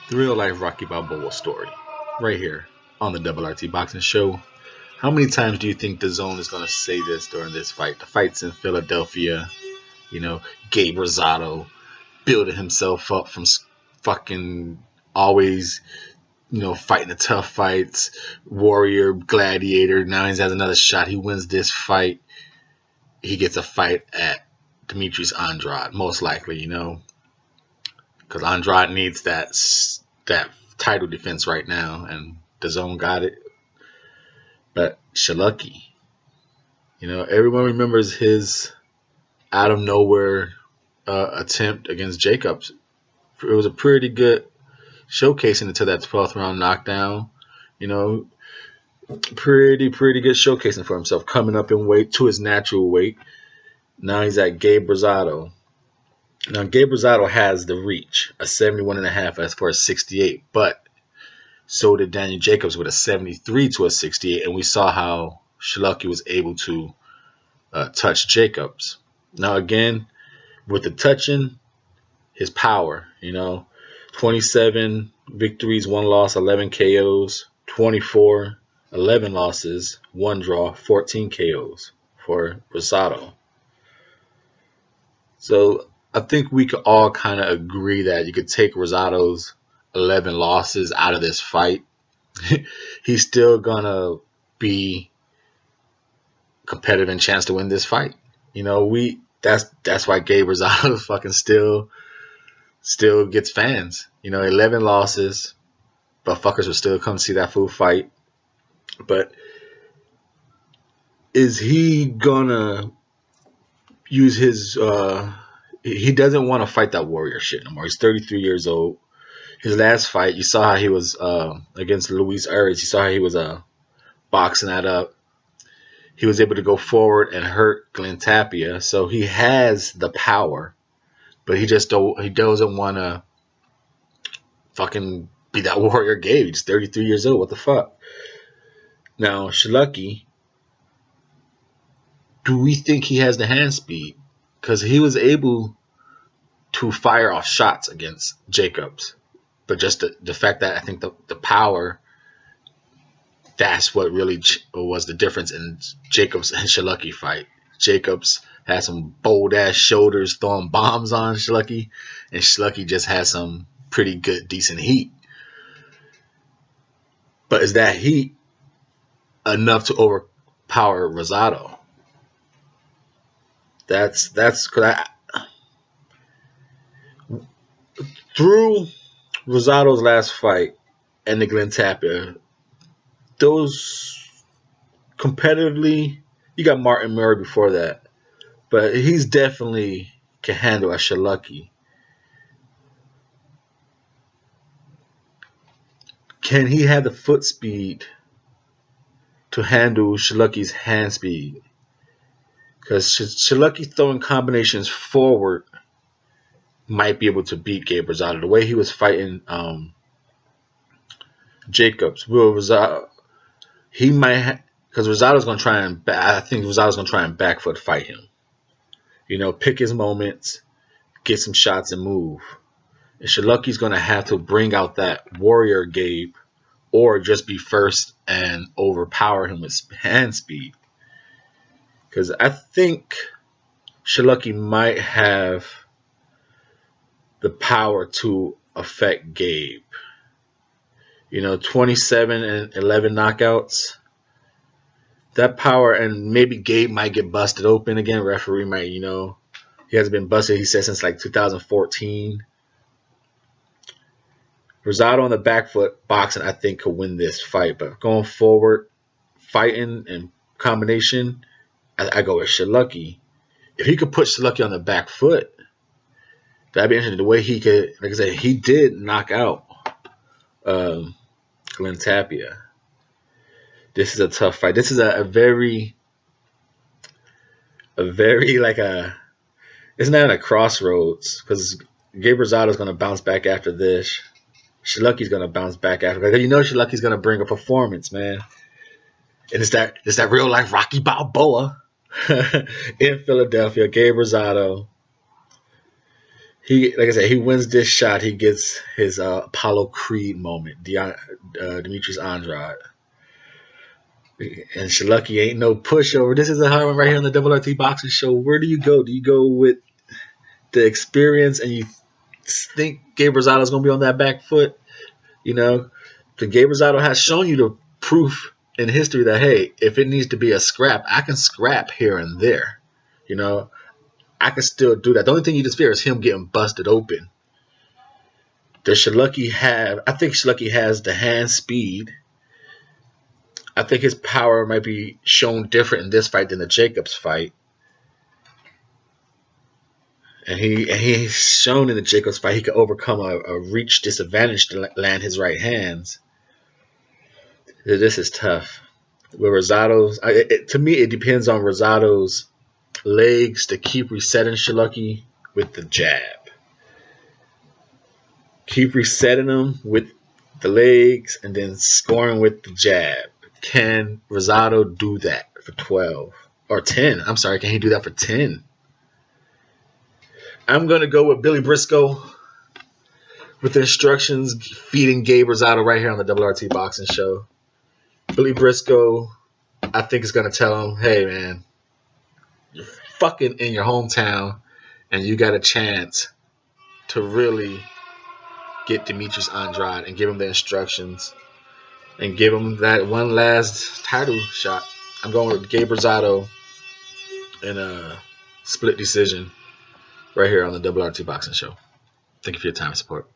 The real life Rocky Balboa story, right here on the Double RT Boxing Show. How many times do you think the Zone is going to say this during this fight? The fight's in Philadelphia. You know, Gabe Rosado building himself up from fucking always, fighting the tough fights. Warrior, gladiator. Now he has another shot. He wins this fight. He gets a fight at Demetrius Andrade, most likely, because Andrade needs that title defense right now, and the Zone got it. But Sulecki, everyone remembers his out of nowhere attempt against Jacobs. It was a pretty good showcasing into that 12th round knockdown. Pretty good showcasing for himself, coming up in weight to his natural weight. Now he's at Gabe Rosado. Now, Gabe Rosado has the reach, a 71.5 as far as 68, but so did Daniel Jacobs with a 73 to a 68, and we saw how Sulecki was able to touch Jacobs. Now, again, with the touching, his power, 27 victories, 1 loss, 11 KOs, 24, 11 losses, 1 draw, 14 KOs for Rosado. So I think we could all kind of agree that you could take Rosado's 11 losses out of this fight. He's still going to be competitive and chance to win this fight. That's why Gabe Rosado fucking still gets fans. 11 losses, but fuckers will still come see that fool fight. But is he gonna use his he doesn't want to fight that warrior shit no more. He's 33 years old. His last fight, you saw how he was against Luis Arias. You saw how he was boxing that up. He was able to go forward and hurt Glenn Tapia, so he has the power, but he doesn't want to fucking be that warrior Gabe. He's 33 years old. What the fuck? Now, Sulecki, do we think he has the hand speed? Because he was able to fire off shots against Jacobs. But just the fact that I think the power, that's what really was the difference in Jacobs and Sulecki fight. Jacobs had some bold-ass shoulders throwing bombs on Sulecki, and Sulecki just had some pretty good, decent heat. But is that heat enough to overpower Rosado? That's because through Rosado's last fight and the Glenn Tapia, those competitively, you got Martin Murray before that, but he's definitely can handle a Sulecki. Can he have the foot speed to handle Sulecki's hand speed? Because Sulecki throwing combinations forward might be able to beat Gabe Rosado. The way he was fighting Jacobs, he might, because Rosado's going to try and, I think Rosado's going to try and back foot fight him. Pick his moments, get some shots and move. And Sulecki's going to have to bring out that warrior Gabe, or just be first and overpower him with hand speed. Because I think Sulecki might have the power to affect Gabe. 27 and 11 knockouts. That power, and maybe Gabe might get busted open again. Referee might, he hasn't been busted, he said, since like 2014. Rosado on the back foot boxing, I think, could win this fight. But going forward, fighting and combination, I go with Sulecki. If he could put Sulecki on the back foot, that'd be interesting. The way he could, like I said, he did knock out Glenn Tapia. This is a tough fight. This is a very like it's not a crossroads, because Gabe Rosado is going to bounce back after this. Sulecki's going to bounce back after. Sulecki's going to bring a performance, man. And it's that real life Rocky Balboa in Philadelphia. Gabe Rosado. like I said, he wins this shot. He gets his Apollo Creed moment. Demetrius Andrade. And Sulecki ain't no pushover. This is a hard one right here on the Double RT Boxing Show. Where do you go? Do you go with the experience and you think Gabriel Rosado is going to be on that back foot? You know, the Gabriel Rosado has shown you the proof in history that, hey, if it needs to be a scrap, I can scrap here and there. You know, I can still do that. The only thing you just fear is him getting busted open. Does Sulecki have? I think Sulecki has the hand speed. I think his power might be shown different in this fight than the Jacobs fight. And he's shown in the Jacobs fight he could overcome a reach disadvantage to land his right hands. This is tough. With Rosado's, to me, it depends on Rosado's legs to keep resetting Sulecki with the jab. Keep resetting him with the legs and then scoring with the jab. Can Rosado do that for 12 or 10? I'm sorry, can he do that for 10? I'm going to go with Billy Briscoe with the instructions feeding Gabe Rosado right here on the Double RT Boxing Show. Billy Briscoe, I think, is going to tell him, hey, man, you're fucking in your hometown and you got a chance to really get Demetrius Andrade and give him the instructions and give him that one last title shot. I'm going with Gabe Rosado in a split decision right here on the Double RT Boxing Show. Thank you for your time and support.